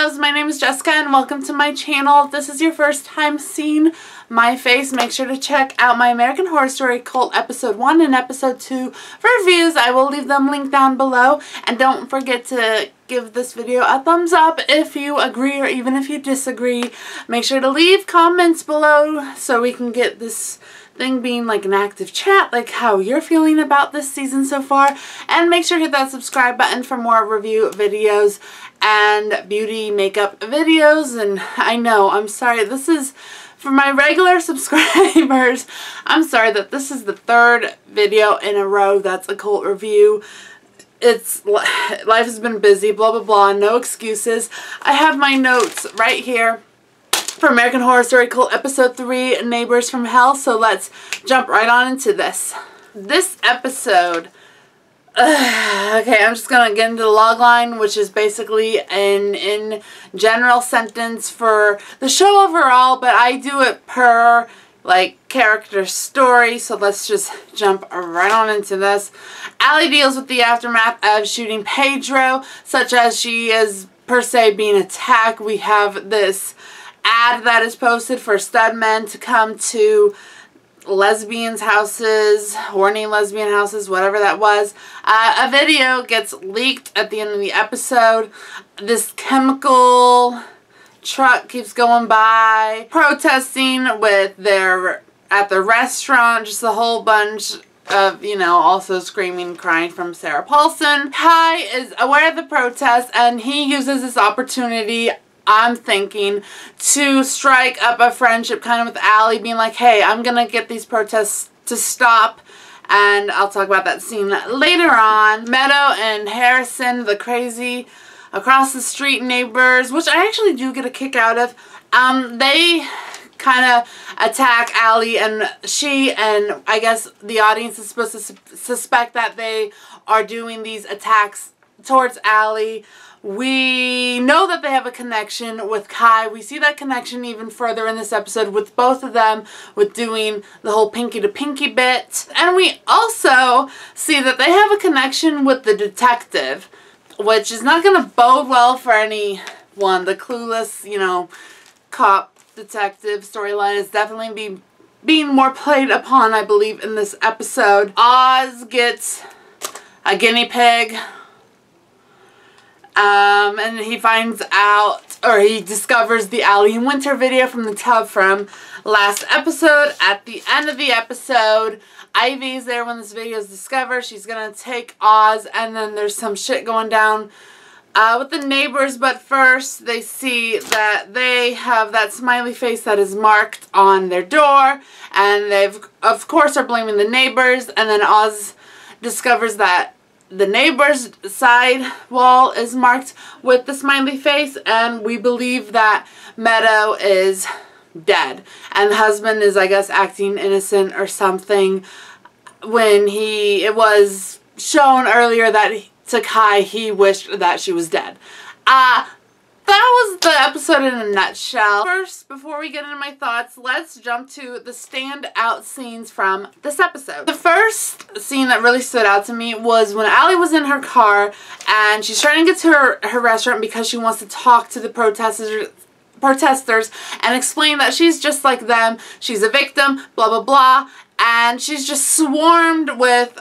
loves, my name is Jessica and welcome to my channel. If this is your first time seeing my face, make sure to check out my American Horror Story Cult episode 1 and episode 2 for reviews. I will leave them linked down below, and don't forget to give this video a thumbs up if you agree or even if you disagree. Make sure to leave comments below so we can get this thing being like an active chat, like how you're feeling about this season so far. And make sure to hit that subscribe button for more review videos and beauty makeup videos. And I know, I'm sorry, this is for my regular subscribers. I'm sorry that this is the third video in a row that's a cult review. Life has been busy, blah blah blah, no excuses. I have my notes right here for American Horror Story Cult episode 3, Neighbors from Hell. So let's jump right on into this. This episode, okay, I'm just gonna get into the logline, which is basically an in general sentence for the show overall, but I do it per like character story. So let's just jump right on into this. Allie deals with the aftermath of shooting Pedro, such as she is per se being attacked. We have this ad that is posted for stud men to come to lesbians' houses, horny lesbian houses, whatever that was. A video gets leaked at the end of the episode. This chemical truck keeps going by, protesting with at the restaurant, just a whole bunch of, you know, also screaming, crying from Sarah Paulsen. Kai is aware of the protest and he uses this opportunity, I'm thinking, to strike up a friendship kind of with Allie, being like, hey, I'm gonna get these protests to stop. And I'll talk about that scene later on. Meadow and Harrison, the crazy across the street neighbors, which I actually do get a kick out of, they kind of attack Allie, and she, and I guess the audience is supposed to suspect that they are doing these attacks towards Allie. We know that they have a connection with Kai. We see that connection even further in this episode with both of them, with doing the whole pinky to pinky bit. And we also see that they have a connection with the detective, which is not going to bode well for anyone. The clueless, you know, cop detective storyline is definitely being more played upon, I believe, in this episode. Oz gets a guinea pig. And he finds out, or he discovers the Allie and Winter video from the tub from last episode. At the end of the episode, Ivy's there when this video is discovered. She's gonna take Oz, and then there's some shit going down with the neighbors. But first, they see that they have that smiley face that is marked on their door, and they've, of course, are blaming the neighbors. And then Oz discovers that the neighbor's side wall is marked with the smiley face, and we believe that Meadow is dead. And the husband is, I guess, acting innocent or something, when it was shown earlier that to Kai he wished that she was dead. That was the episode in a nutshell. First, before we get into my thoughts, let's jump to the standout scenes from this episode. The first scene that really stood out to me was when Allie was in her car and she's trying to get to her restaurant because she wants to talk to the protesters and explain that she's just like them. She's a victim, blah blah blah, and she's just swarmed with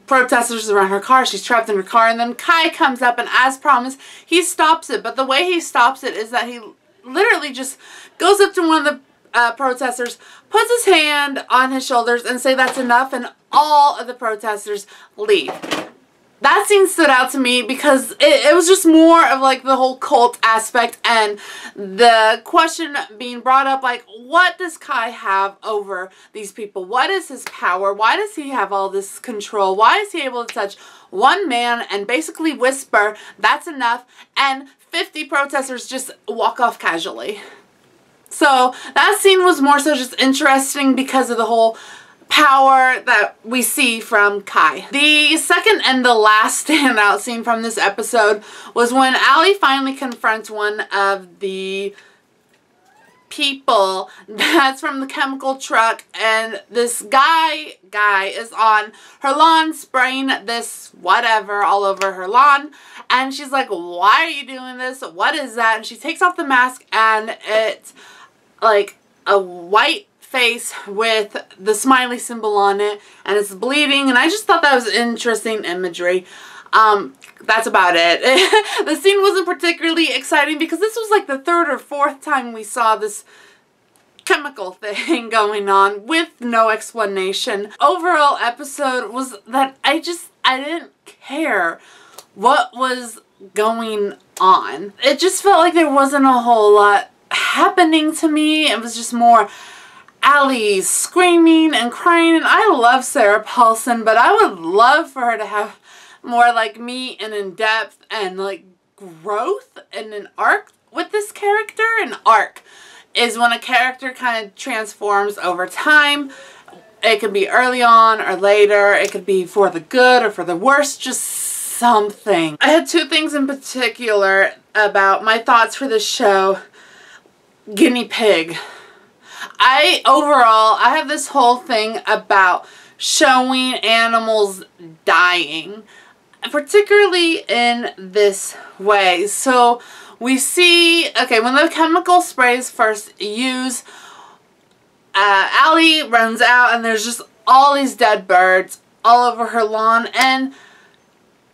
protesters around her car. She's trapped in her car, and then Kai comes up, and as promised, he stops it. But the way he stops it is that he literally just goes up to one of the protesters, puts his hand on his shoulders, and say that's enough, and all of the protesters leave. That scene stood out to me because it was just more of like the whole cult aspect, and the question being brought up, like, what does Kai have over these people? What is his power? Why does he have all this control? Why is he able to touch one man and basically whisper, that's enough, and 50 protesters just walk off casually? So that scene was more so just interesting because of the whole power that we see from Kai. The second and the last standout scene from this episode was when Allie finally confronts one of the people that's from the chemical truck, and this guy is on her lawn spraying this whatever all over her lawn, and she's like, why are you doing this? What is that? And she takes off the mask, and it's like a white face with the smiley symbol on it, and it's bleeding, and I just thought that was interesting imagery. That's about it. The scene wasn't particularly exciting because this was like the third or fourth time we saw this chemical thing going on with no explanation. Overall episode was that I didn't care what was going on. It just felt like there wasn't a whole lot happening to me. It was just more Allie screaming and crying, and I love Sarah Paulsen, but I would love for her to have more like meat and in depth and like growth and an arc with this character. An arc is when a character kind of transforms over time. It could be early on or later. It could be for the good or for the worse, just something. I had two things in particular about my thoughts for this show. Guinea pig. Overall, I have this whole thing about showing animals dying, particularly in this way. So we see, okay, when the chemical spray is first used, Allie runs out and there's just all these dead birds all over her lawn, and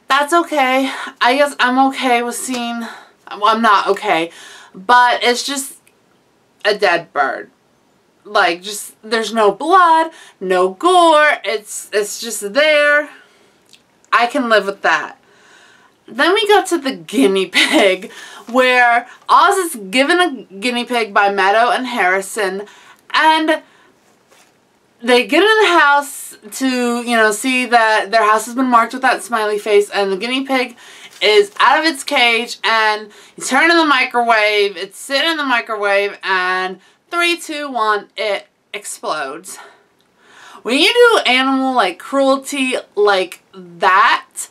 that's okay. I guess I'm okay with seeing, well, I'm not okay, but it's just a dead bird. Like, just, there's no blood, no gore, it's just there. I can live with that. Then we go to the guinea pig, where Oz is given a guinea pig by Meadow and Harrison, and they get in the house to, you know, see that their house has been marked with that smiley face, and the guinea pig is out of its cage, and you turn in the microwave, it's sitting in the microwave, and 3, 2, 1, it explodes. When you do animal like cruelty like that,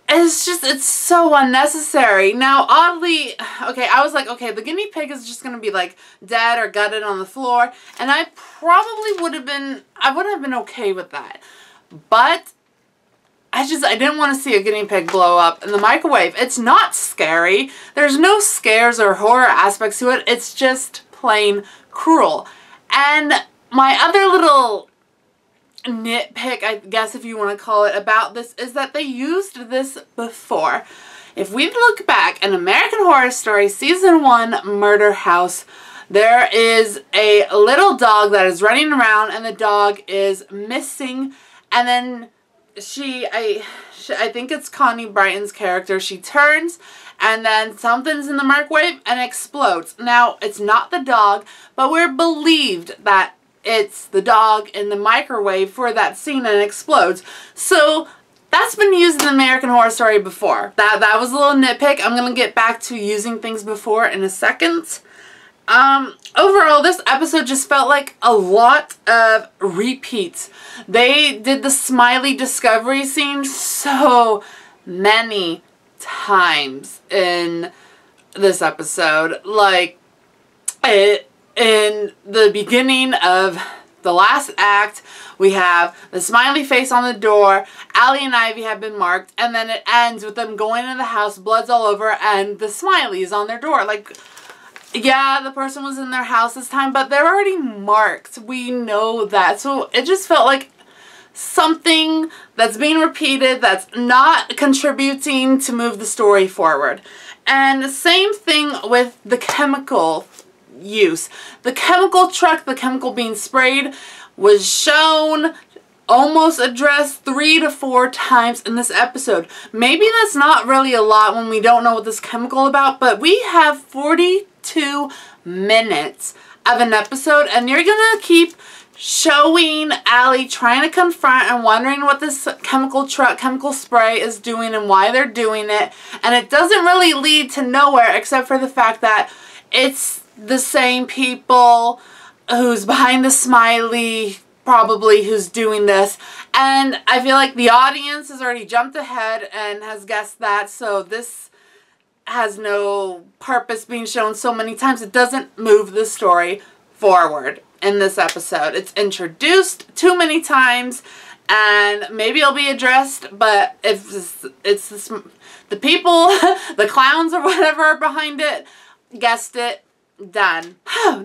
it's just, it's so unnecessary. Now, oddly, okay, I was like, okay, the guinea pig is just going to be like dead or gutted on the floor, and I probably would have been okay with that. But I didn't want to see a guinea pig blow up in the microwave. It's not scary. There's no scares or horror aspects to it. It's just plain cruel. And my other little nitpick, I guess if you want to call it, about this is that they used this before. If we look back in American Horror Story Season 1 Murder House, there is a little dog that is running around and the dog is missing, and then I think it's Connie Brighton's character, she turns and then something's in the microwave and explodes. Now, it's not the dog, but we're believed that it's the dog in the microwave for that scene and it explodes. So that's been used in American Horror Story before. That was a little nitpick. I'm going to get back to using things before in a second. Overall, this episode just felt like a lot of repeats. They did the smiley discovery scene so many times in this episode. Like, in the beginning of the last act, we have the smiley face on the door, Allie and Ivy have been marked, and then it ends with them going in the house, blood's all over, and the smiley is on their door. Like, yeah, the person was in their house this time, but they're already marked. We know that. So it just felt like something that's being repeated that's not contributing to move the story forward. And the same thing with the chemical use. The chemical truck, the chemical being sprayed, was shown, almost addressed 3 to 4 times in this episode. Maybe that's not really a lot when we don't know what this chemical about, but we have 42 minutes of an episode, and you're gonna keep showing Allie trying to confront and wondering what this chemical truck, chemical spray is doing and why they're doing it, and it doesn't really lead to nowhere except for the fact that it's the same people who's behind the smiley, probably, who's doing this, and I feel like the audience has already jumped ahead and has guessed that, so this has no purpose being shown so many times. It doesn't move the story forward in this episode. It's introduced too many times, and maybe it'll be addressed, but if it's the people, the clowns or whatever are behind it, guessed it, done.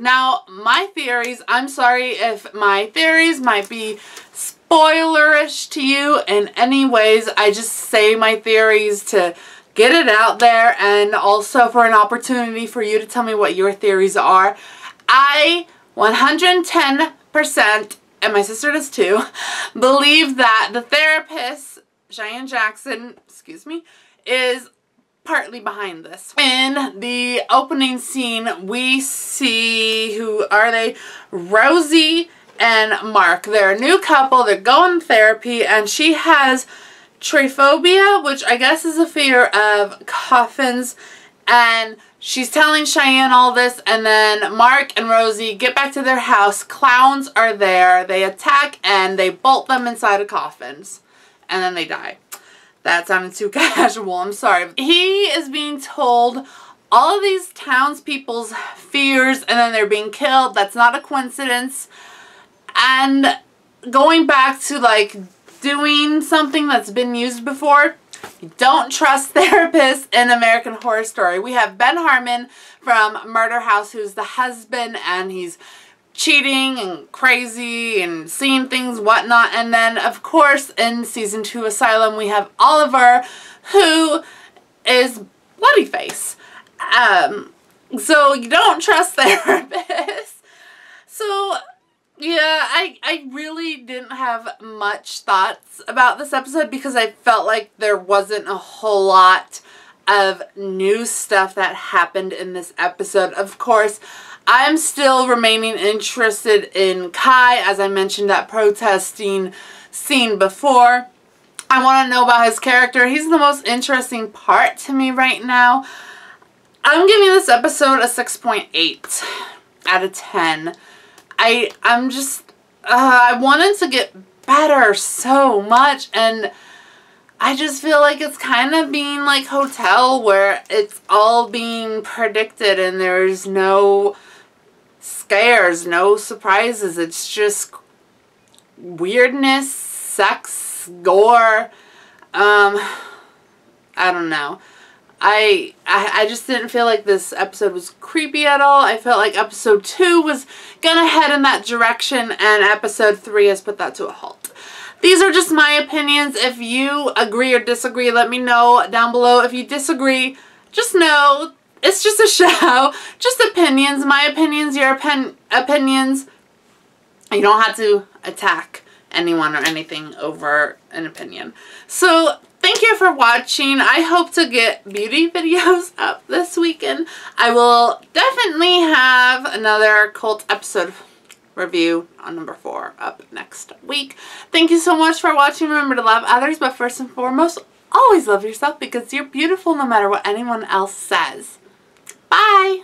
Now, my theories, I'm sorry if my theories might be spoilerish to you in any ways. I just say my theories to get it out there, and also for an opportunity for you to tell me what your theories are. I 110%, and my sister does too, believe that the therapist, Cheyenne Jackson, excuse me, is partly behind this. In the opening scene, we see, who are they? Rosie and Mark. They're a new couple. They're going to therapy, and she has trypophobia, which I guess is a fear of coffins, and she's telling Cheyenne all this, and then Mark and Rosie get back to their house. Clowns are there. They attack and they bolt them inside of coffins, and then they die. That sounded too casual. I'm sorry. He is being told all of these townspeople's fears, and then they're being killed. That's not a coincidence. And going back to like doing something that's been used before, you don't trust therapists in American Horror Story. We have Ben Harmon from Murder House, who's the husband, and he's cheating and crazy and seeing things, whatnot. And then, of course, in Season 2 Asylum, we have Oliver, who is Bloody Face. So you don't trust therapists. So yeah, I really didn't have much thoughts about this episode because I felt like there wasn't a whole lot of new stuff that happened in this episode. Of course, I'm still remaining interested in Kai, as I mentioned that protesting scene before. I want to know about his character. He's the most interesting part to me right now. I'm giving this episode a 6.8 out of 10. I'm just, I wanted to get better so much, and I just feel like it's kind of being like Hotel, where it's all being predicted and there's no scares, no surprises. It's just weirdness, sex, gore. I don't know. I just didn't feel like this episode was creepy at all. I felt like episode 2 was gonna head in that direction, and episode 3 has put that to a halt. These are just my opinions. If you agree or disagree, let me know down below. If you disagree, just know it's just a show. Just opinions. My opinions, your opinions. You don't have to attack anyone or anything over an opinion. So thank you for watching. I hope to get beauty videos up this weekend. I will definitely have another cult episode review on number 4 up next week. Thank you so much for watching. Remember to love others, but first and foremost, always love yourself, because you're beautiful no matter what anyone else says. Bye!